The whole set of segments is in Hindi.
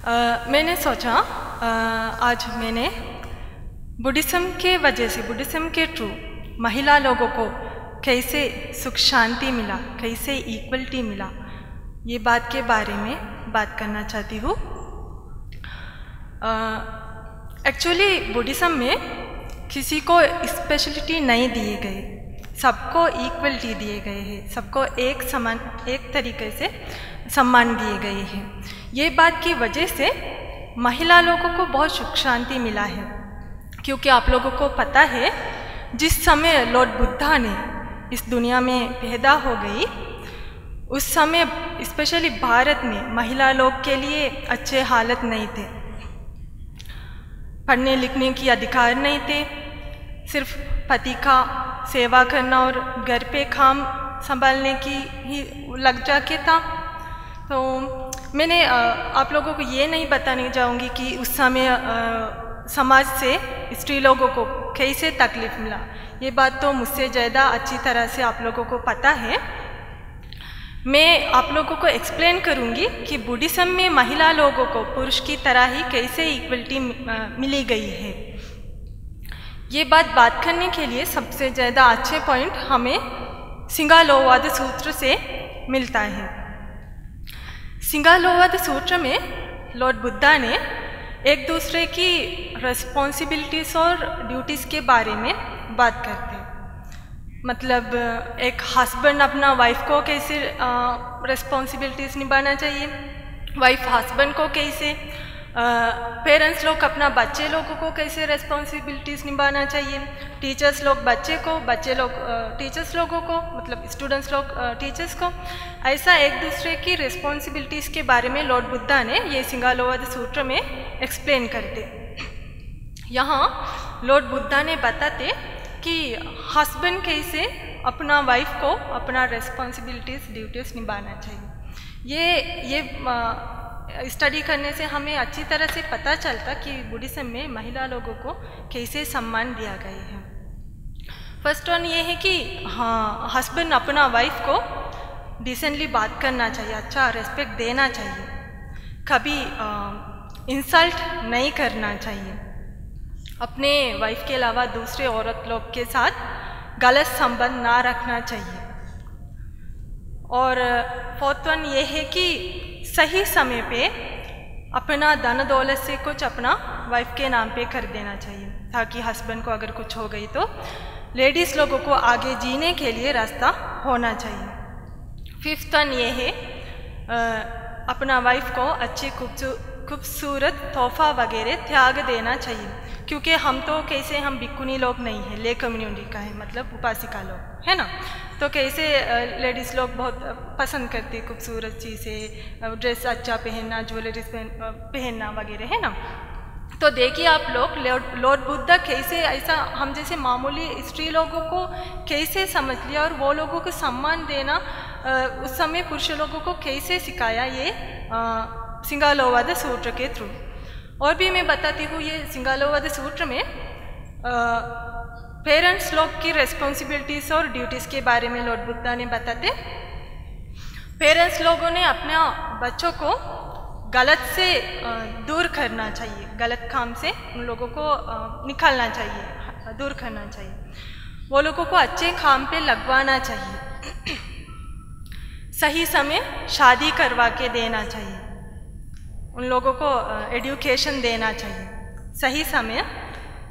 मैंने सोचा आज मैंने बुद्धिज़्म के वजह से, बुद्धिज़्म के थ्रू महिला लोगों को कैसे सुख शांति मिला, कैसे इक्वलिटी मिला, ये बात के बारे में बात करना चाहती हूँ। एक्चुअली बुद्धिज़्म में किसी को स्पेशलिटी नहीं दिए गए, सबको इक्वलिटी दिए गए हैं, सबको एक समान, एक तरीके से सम्मान दिए गए हैं। ये बात की वजह से महिला लोगों को बहुत सुख शांति मिला है, क्योंकि आप लोगों को पता है जिस समय लॉर्ड बुद्धा ने इस दुनिया में पैदा हो गई, उस समय स्पेशली भारत में महिला लोग के लिए अच्छे हालत नहीं थे, पढ़ने लिखने की अधिकार नहीं थे, सिर्फ पति का सेवा करना और घर पे काम संभालने की ही लग जाके था। तो मैंने आप लोगों को ये नहीं बताने जाऊंगी कि उस समय समाज से स्त्री लोगों को कैसे तकलीफ मिला, ये बात तो मुझसे ज़्यादा अच्छी तरह से आप लोगों को पता है। मैं आप लोगों को एक्सप्लेन करूंगी कि बुद्धिज़्म में महिला लोगों को पुरुष की तरह ही कैसे इक्वलिटी मिली गई है। ये बात करने के लिए सबसे ज़्यादा अच्छे पॉइंट हमें सिंगालोवाद सूत्र से मिलता है। सिंगालोवाद सूत्र में लॉर्ड बुद्धा ने एक दूसरे की रिस्पॉन्सिबिलिटीज़ और ड्यूटीज़ के बारे में बात करते हैं। मतलब एक हस्बैंड अपना वाइफ को कैसे रिस्पॉन्सिबिलिटीज़ निभाना चाहिए, वाइफ हस्बैंड को कैसे, पेरेंट्स लोग अपना बच्चे लोगों को कैसे रिस्पॉन्सिबिलिटीज़ निभाना चाहिए, टीचर्स लोग बच्चे को, बच्चे लोग टीचर्स लोगों को, मतलब स्टूडेंट्स लोग टीचर्स को, ऐसा एक दूसरे की रिस्पॉन्सिबिलिटीज़ के बारे में लॉर्ड बुद्धा ने ये सिंगालोवाद सूत्र में एक्सप्लेन करते। यहाँ लॉर्ड बुद्धा ने बताते कि हस्बैंड कैसे अपना वाइफ को अपना रिस्पॉन्सिबिलिटीज़ ड्यूटीज़ निभाना चाहिए। ये स्टडी करने से हमें अच्छी तरह से पता चलता कि बुद्धिज़्म में महिला लोगों को कैसे सम्मान दिया गया है। फर्स्ट वन ये है कि हाँ, हस्बैंड अपना वाइफ को डिसेंटली बात करना चाहिए, अच्छा रेस्पेक्ट देना चाहिए, कभी इंसल्ट नहीं करना चाहिए, अपने वाइफ के अलावा दूसरे औरत लोग के साथ गलत संबंध ना रखना चाहिए। और फोर्थ वन ये है कि सही समय पे अपना धन दौलत से कुछ अपना वाइफ के नाम पे कर देना चाहिए, ताकि हस्बैंड को अगर कुछ हो गई तो लेडीज़ लोगों को आगे जीने के लिए रास्ता होना चाहिए। फिफ्थ वन ये है अपना वाइफ को अच्छी खूबसूरत तोहफा वगैरह त्याग देना चाहिए, क्योंकि हम तो कैसे, हम भिक्खुनी लोग नहीं हैं, ले कम्युनिटी का है, मतलब उपासिका लोग है ना, तो कैसे लेडीज़ लोग बहुत पसंद करती खूबसूरत चीज़ें, ड्रेस अच्छा पहनना, ज्वेलरीज पहनना वगैरह है ना। तो देखिए आप लोग लॉर्ड बुद्धा कैसे ऐसा हम जैसे मामूली स्त्री लोगों को कैसे समझ लिया और वो लोगों को सम्मान देना उस समय पुरुष लोगों को कैसे सिखाया, ये सिंगालोवाद सूत्र के थ्रू। और भी मैं बताती हूँ, ये सिंगालोवाद सूत्र में पेरेंट्स लोग की रिस्पॉन्सिबिलिटीज़ और ड्यूटीज़ के बारे में लॉर्ड बुद्धा ने बताते। पेरेंट्स लोगों ने अपने बच्चों को गलत से दूर करना चाहिए, गलत काम से उन लोगों को निकालना चाहिए, दूर करना चाहिए, वो लोगों को अच्छे काम पे लगवाना चाहिए, सही समय शादी करवा के देना चाहिए, उन लोगों को एजुकेशन देना चाहिए, सही समय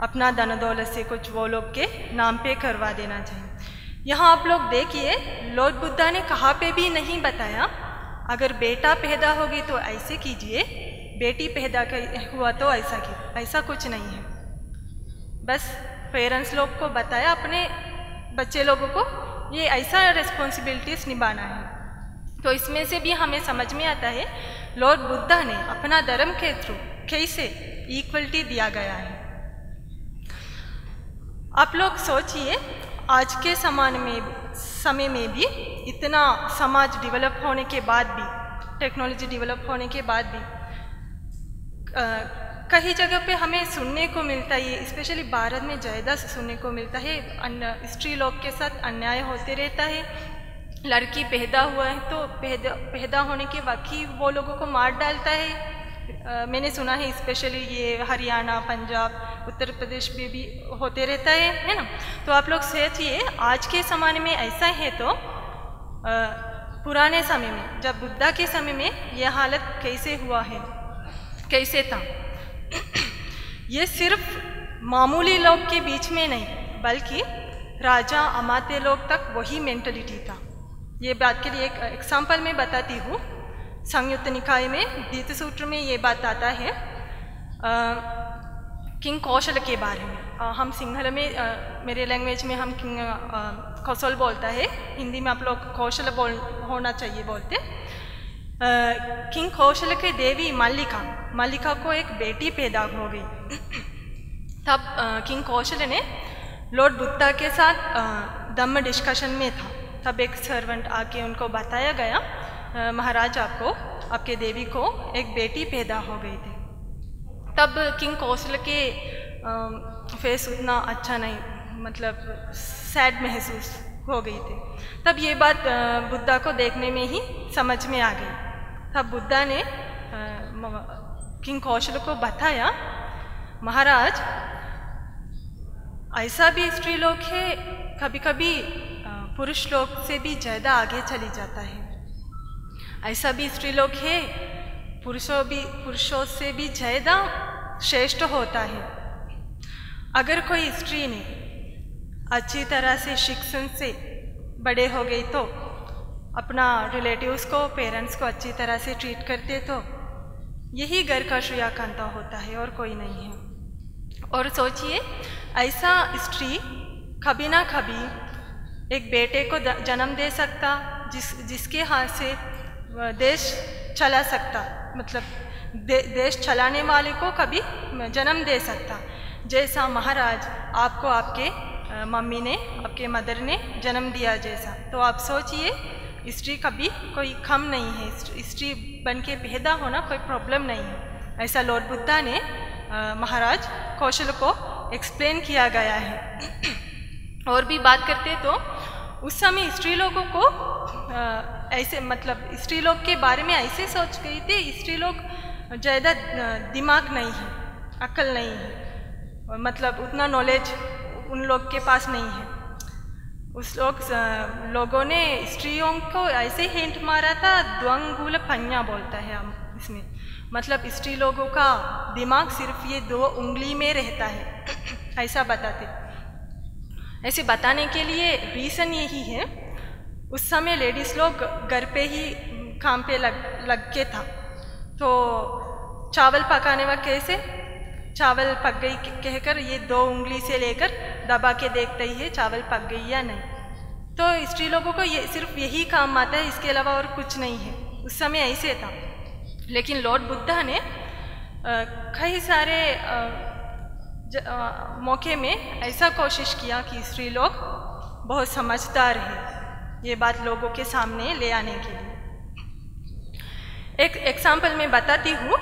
अपना धन दौलत से कुछ वो लोग के नाम पे करवा देना चाहिए। यहाँ आप लोग देखिए लॉर्ड बुद्धा ने कहाँ पे भी नहीं बताया अगर बेटा पैदा होगी तो ऐसे कीजिए, बेटी पैदा हुआ तो ऐसा कीजिए, ऐसा कुछ नहीं है। बस पेरेंट्स लोग को बताया अपने बच्चे लोगों को ये ऐसा रिस्पॉन्सिबिलिटीज़ निभाना है। तो इसमें से भी हमें समझ में आता है लॉर्ड बुद्धा ने अपना धर्म के थ्रू कैसे इक्वलिटी दिया गया है। आप लोग सोचिए आज के समय में भी इतना समाज डेवलप होने के बाद भी, टेक्नोलॉजी डेवलप होने के बाद भी कई जगह पे हमें सुनने को मिलता है, स्पेशली भारत में ज़्यादा सुनने को मिलता है, स्त्री लोग के साथ अन्याय होते रहता है। लड़की पैदा हुआ है तो पैदा होने के वक्त ही वो लोगों को मार डालता है, मैंने सुना है स्पेशली ये हरियाणा, पंजाब, उत्तर प्रदेश में भी होते रहता है ना। तो आप लोग सोचिए आज के ज़माने में ऐसा है तो पुराने समय में जब बुद्धा के समय में ये हालत कैसे हुआ है, कैसे था। ये सिर्फ मामूली लोग के बीच में नहीं बल्कि राजा अमात्य लोग तक वही मेंटलिटी था। ये बात के लिए एक एग्जाम्पल मैं बताती हूँ। संयुक्त निकाय में द्वितीय सूत्र में ये बात आता है किंग कौशल के बारे में। हम सिंहल में मेरे लैंग्वेज में हम किंग कौशल बोलता है, हिंदी में आप लोग कौशल होना चाहिए बोलते। किंग कौशल के देवी मल्लिका को एक बेटी पैदा हो गई। तब किंग कौशल ने लॉर्ड बुद्धा के साथ धम्म डिस्कशन में था। तब एक सर्वेंट आके उनको बताया गया महाराज आपके देवी को एक बेटी पैदा हो गई थी। तब किंग कौशल के फेस उतना अच्छा नहीं, मतलब सैड महसूस हो गई थी। तब ये बात बुद्धा को देखने में ही समझ में आ गई। तब बुद्धा ने किंग कौशल को बताया, महाराज ऐसा भी स्त्री लोग है कभी कभी पुरुष लोग से भी ज़्यादा आगे चली जाता है। ऐसा भी स्त्री लोग है पुरुषों से भी ज़्यादा श्रेष्ठ होता है। अगर कोई स्त्री ने अच्छी तरह से शिक्षण से बड़े हो गई तो अपना रिलेटिव्स को, पेरेंट्स को अच्छी तरह से ट्रीट करते तो यही घर का श्रेयाकांता होता है और कोई नहीं है। और सोचिए ऐसा स्त्री कभी ना कभी एक बेटे को जन्म दे सकता जिसके हाथ से देश चला सकता, मतलब देश चलाने वाले को कभी जन्म दे सकता, जैसा महाराज आपको आपके मम्मी ने, आपके मदर ने जन्म दिया जैसा। तो आप सोचिए स्त्री कभी कोई कम नहीं है, स्त्री बन के पैदा होना कोई प्रॉब्लम नहीं है। ऐसा लॉर्ड बुद्धा ने महाराज कौशल को एक्सप्लेन किया गया है। और भी बात करते तो उस समय स्त्री लोगों को ऐसे, मतलब स्त्री लोग के बारे में ऐसे सोच गई थी, स्त्री लोग ज़्यादा दिमाग नहीं है, अक्ल नहीं है, मतलब उतना नॉलेज उन लोग के पास नहीं है। लोगों ने स्त्रियों को ऐसे हिंट मारा था, द्वंगुल पन्या बोलता है हम इसमें, मतलब स्त्री लोगों का दिमाग सिर्फ ये 2 उंगली में रहता है, ऐसा बताते। ऐसे बताने के लिए रीज़न यही है, उस समय लेडीज़ लोग घर पे ही काम पे लग के था। तो चावल पकाने वक्त कैसे चावल पक गई कहकर ये 2 उंगली से लेकर दबा के देखते ही है चावल पक गई या नहीं। तो स्त्री लोगों को ये सिर्फ यही काम आता है, इसके अलावा और कुछ नहीं है। उस समय ऐसे था। लेकिन लॉर्ड बुद्धा ने कई सारे मौके में ऐसा कोशिश किया कि स्त्री लोग बहुत समझदार है, ये बात लोगों के सामने ले आने के लिए। एक एग्जाम्पल मैं बताती हूँ,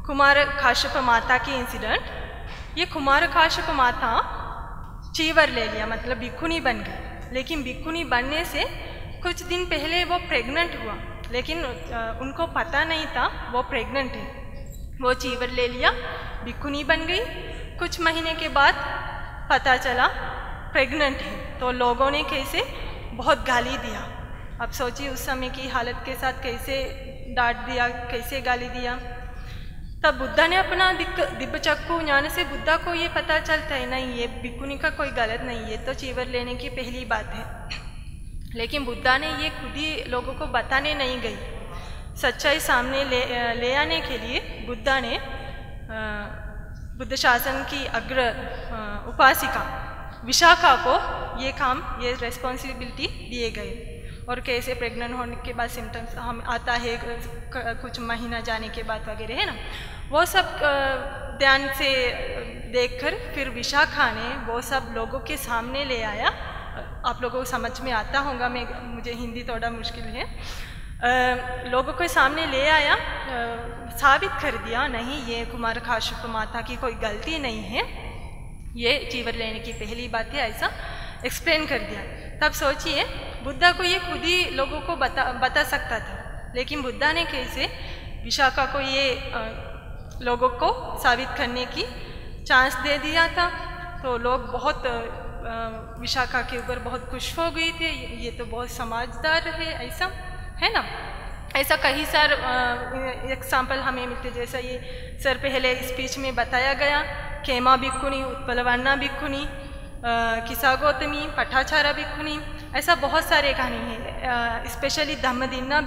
कुमार काश्यप माता की इंसिडेंट। ये कुमार काश्यप माता चीवर ले लिया, मतलब भिक्षुनी बन गई। लेकिन भिक्षुनी बनने से कुछ दिन पहले वो प्रेग्नेंट हुआ, लेकिन उनको पता नहीं था वो प्रेग्नेंट है। वो चीवर ले लिया, भिक्षुनी बन गई। कुछ महीने के बाद पता चला प्रेग्नेंट है, तो लोगों ने कैसे बहुत गाली दिया। अब सोचिए उस समय की हालत के साथ कैसे डांट दिया, कैसे गाली दिया। तब बुद्धा ने अपना दिव्य चक्षु ज्ञान से बुद्धा को ये पता चलता है, नहीं ये भिक्षुनी का कोई गलत नहीं, ये तो चीवर लेने की पहली बात है। लेकिन बुद्धा ने ये खुद ही लोगों को बताने नहीं गई। सच्चाई सामने ले आने के लिए बुद्धा ने बुद्ध शासन की अग्र उपासिका विशाखा को ये काम, ये रेस्पॉन्सिबिलिटी दिए गए। और कैसे प्रेग्नेंट होने के बाद सिम्टम्स हम आता है कुछ महीना जाने के बाद वगैरह है ना, वो सब ध्यान से देखकर फिर विशाखा ने वो सब लोगों के सामने ले आया। आप लोगों को समझ में आता होगा, मुझे हिंदी थोड़ा मुश्किल है। लोगों के सामने ले आया, साबित कर दिया नहीं ये कुमार काश्यप माता की कोई गलती नहीं है, ये चीवर लेने की पहली बात है, ऐसा एक्सप्लेन कर दिया। तब सोचिए बुद्धा को ये खुद ही लोगों को बता सकता था, लेकिन बुद्धा ने कैसे विशाखा को ये लोगों को साबित करने की चांस दे दिया था। तो लोग बहुत विशाखा के ऊपर बहुत खुश हो गए थे, ये तो बहुत समझदार है, ऐसा है ना। ऐसा कई सारे एग्जाम्पल हमें मिलते, जैसा ये सर पहले स्पीच में बताया गया, खेमा भिक्खुनी, उत्पलवर्णा भिक्खुनी, किसा गौतमी, पठाचारा भिक्खुनी, ऐसा बहुत सारे कहानी हैं। स्पेशली धम्मदिन्ना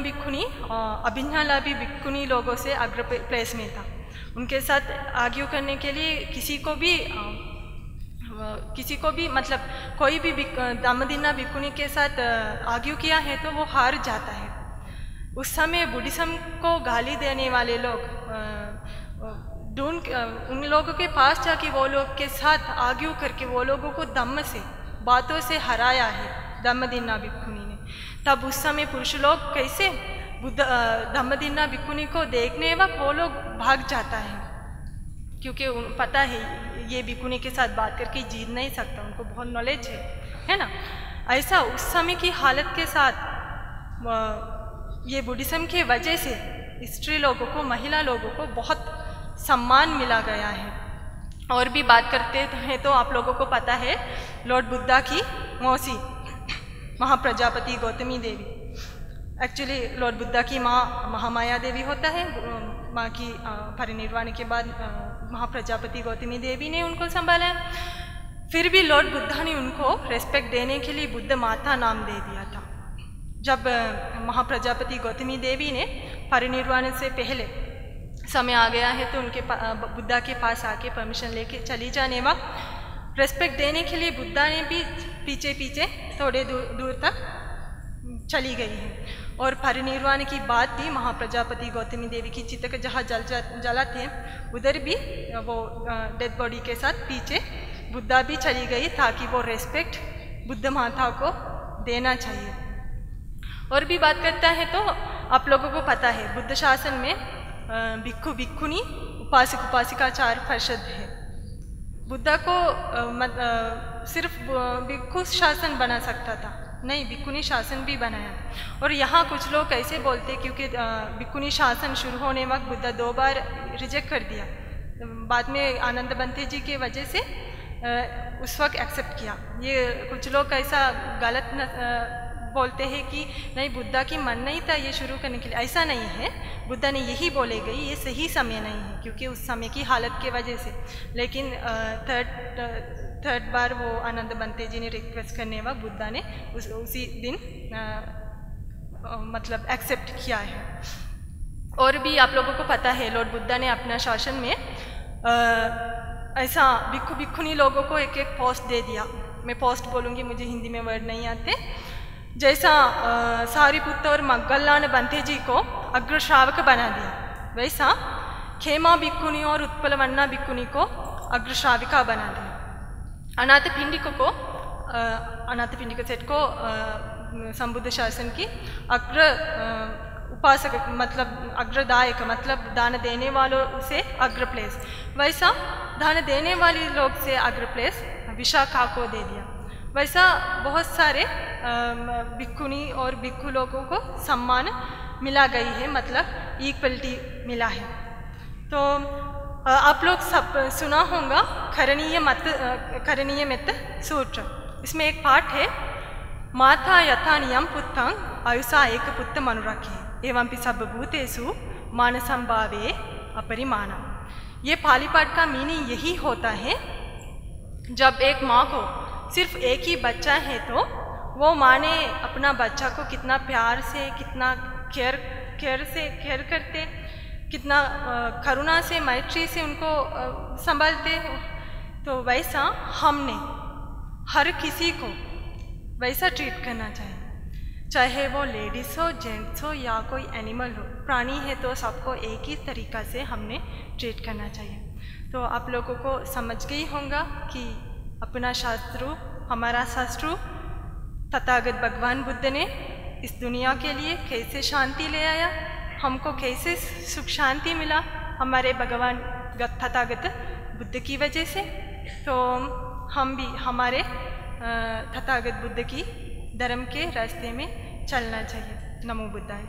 भिक्खुनी अभिज्ञालाभी भिक्खुनी लोगों से अग्र प्लेस में था। उनके साथ आर्ग्यू करने के लिए किसी को भी मतलब कोई भी धम्मदिन्ना भिक्खुनी के साथ आर्ग्यू किया है तो वो हार जाता है। उस समय बुद्धिज्म को गाली देने वाले लोग उन लोगों के पास जाके वो लोग के साथ आर्ग्यू करके वो लोगों को धम्म से, बातों से हराया है धम्मदिन्ना भिक्खुनी ने। तब उस समय पुरुष लोग कैसे धम्मदिन्ना भिक्खुनी को देखने वक्त वो लोग भाग जाता है, क्योंकि पता है ये भिक्खुनी के साथ बात करके जीत नहीं सकता, उनको बहुत नॉलेज है ना। ऐसा उस समय की हालत के साथ ये बुद्धिज्म के वजह से स्त्री लोगों को, महिला लोगों को बहुत सम्मान मिला गया है। और भी बात करते हैं तो आप लोगों को पता है लॉर्ड बुद्धा की मौसी महाप्रजापति गौतमी देवी, एक्चुअली लॉर्ड बुद्धा की माँ महामाया देवी होता है। माँ की परिनिर्वाण के बाद महाप्रजापति गौतमी देवी ने उनको संभाला है। फिर भी लॉर्ड बुद्धा ने उनको रेस्पेक्ट देने के लिए बुद्ध माता नाम दे दिया था। जब महाप्रजापति गौतमी देवी ने परिनिर्वाण से पहले समय आ गया है तो उनके बुद्धा के पास आके परमिशन लेके चली जाने वक्त रेस्पेक्ट देने के लिए बुद्धा ने भी पीछे पीछे थोड़े दूर तक चली गई है। और परिनिर्वाण की बात भी महाप्रजापति गौतमी देवी की चिता जहाँ जला थे उधर भी वो डेड बॉडी के साथ पीछे बुद्धा भी चली गई, ताकि वो रेस्पेक्ट बुद्ध माता को देना चाहिए। और भी बात करता है तो आप लोगों को पता है बुद्ध शासन में भिक्खु भिक्खुनी, उपासक उपासिका 4 परिषद है। बुद्धा को सिर्फ भिक्खु शासन बना सकता था, नहीं भिक्खुनी शासन भी बनाया। और यहाँ कुछ लोग ऐसे बोलते क्योंकि भिक्खुनी शासन शुरू होने वक्त बुद्धा 2 बार रिजेक्ट कर दिया, बाद में आनंद बंते जी के वजह से उस वक्त एक्सेप्ट किया। ये कुछ लोग ऐसा गलत बोलते हैं कि नहीं बुद्धा की मन नहीं था ये शुरू करने के लिए, ऐसा नहीं है। बुद्धा ने यही बोले गई ये सही समय नहीं है क्योंकि उस समय की हालत के वजह से। लेकिन थर्ड बार वो आनंद बंते जी ने रिक्वेस्ट करने वक्त बुद्धा ने उसी दिन मतलब एक्सेप्ट किया है। और भी आप लोगों को पता है लॉर्ड बुद्धा ने अपना शासन में ऐसा भिक्खु भिक्खुनी लोगों को एक एक पोस्ट दे दिया। मैं पोस्ट बोलूँगी, मुझे हिंदी में वर्ड नहीं आते। जैसा सारिपुत्र और मग्गललान बंते जी को अग्र श्रावक बना दिया, वैसा खेमा भिक्खुनी और उत्पलवर्णा भिक्खुनी को अग्र श्राविका बना दिया। अनाथ पिंडिक सेठ को संबुद्ध शासन की अग्र उपासक मतलब अग्रदायक मतलब दान देने वालों से अग्र प्लेस, वैसा दान देने वाले लोग से अग्र प्लेस विशाखा को दे दिया। वैसा बहुत सारे भिक्खुनी और भिक्खु लोगों को सम्मान मिला गई है, मतलब इक्वलिटी मिला है। तो आप लोग सब सुना होगा करणीय मित सूत्र। इसमें एक पाठ है, माता यथा नियम पुत्रं आयुषा एक पुत्र मनुरखे एवं सब भूतेषु मानसं भावे अपरिमाणम। ये पाली पाठ का मीनिंग यही होता है, जब एक माँ को सिर्फ एक ही बच्चा है तो वो माँ ने अपना बच्चा को कितना प्यार से, कितना केयर करते, कितना करुणा से, मैत्री से उनको संभालते। तो वैसा हमने हर किसी को वैसा ट्रीट करना चाहिए, चाहे वो लेडीज़ हो, जेंट्स हो या कोई एनिमल हो, प्राणी है तो सबको एक ही तरीक़ा से हमने ट्रीट करना चाहिए। तो आप लोगों को समझ गई होगा कि अपना शास्त्र, हमारा शास्त्र तथागत भगवान बुद्ध ने इस दुनिया के लिए कैसे शांति ले आया, हमको कैसे सुख शांति मिला हमारे भगवान तथागत बुद्ध की वजह से। तो हम भी हमारे तथागत बुद्ध की धर्म के रास्ते में चलना चाहिए। नमो बुद्धाय।